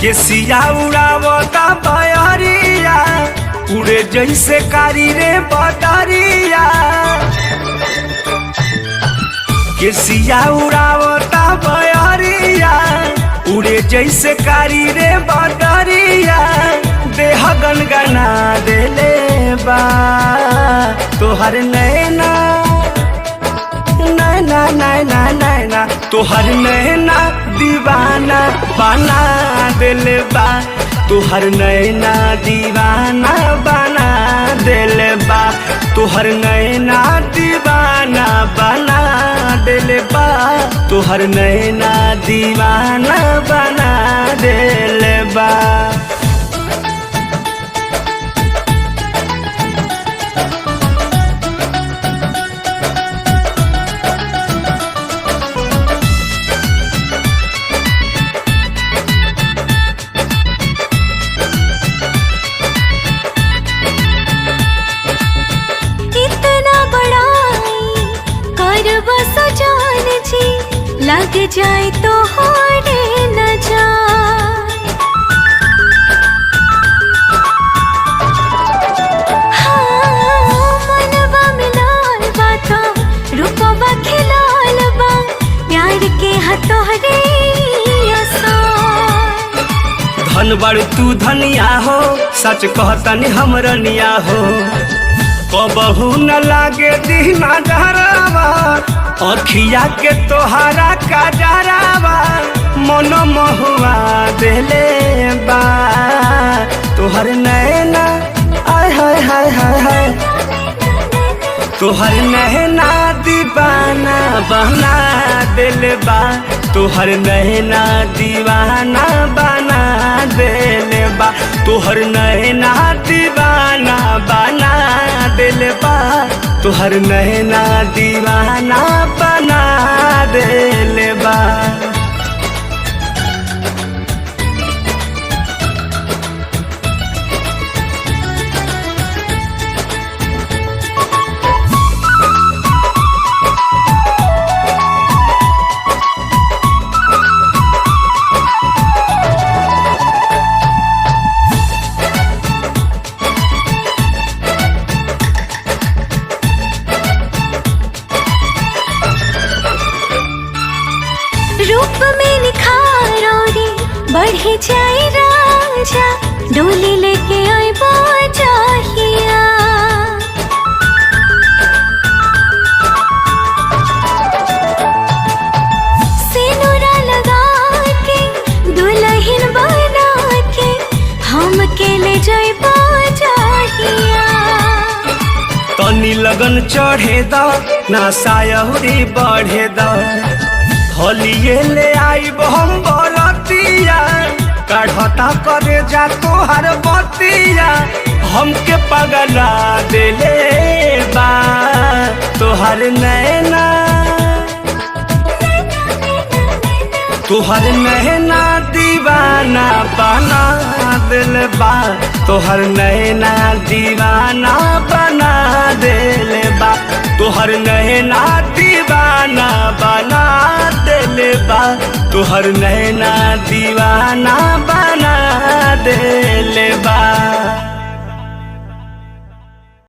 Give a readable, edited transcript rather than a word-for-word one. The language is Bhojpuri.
केसिया उड़ावता बयरिया उड़े जैसे कारी रे बदरिया। केसिया उड़ावता बयरिया उड़े जैसे कारी रे बदरिया। देह गनगना देले बा तोहर नैना नैना नैना नैना तोहर नैना दीवाना बना देले बा। तोहर नैना दीवाना बना देले बा। तोहर नैना दीवाना बना देले बा। तोहर नैना दीवाना बना देले बा। लग जाए तो होने न जाए। हाँ मनवा मिलाल बाता रूपवा खिलाल बा प्यार के हथोरे आसान। धन बड़ तू धनिया हो सच कहतनी हमरनिया हो। कबहू न लागे दीना डरावा अखिया के तोहरा का जरावा। मन महुआ देले बा तोहर नैना आय हाय हाय हाय हाय। तोहर नैना दीवाना बना देले बा। तोहर नैना दीवाना बना देले बा। तोहर नैना दीवाना बना देले बा। तोहर नैना दीवाना बना देले बा। रूप में निखार रे बढ़े जाए राजा डोली लेके आए बाजाहिया। सिनुरा लगा के दुल्हन बना के हम के ले जाए बाजाहिया। तनी लगन चढ़े दा ना सायहुरी बढ़े दा। होलिये ले आई हम बरतिया काढ़ता करे जा तोहर बतिया। हमके पगला देले बा तोहर नैना। तोहर नैना दीवाना बना देले बा। तोहर नैना दीवाना बना देले बा। तोहर नैना दीवाना बना देले बा। तोहर नैना दीवाना बना देले बा।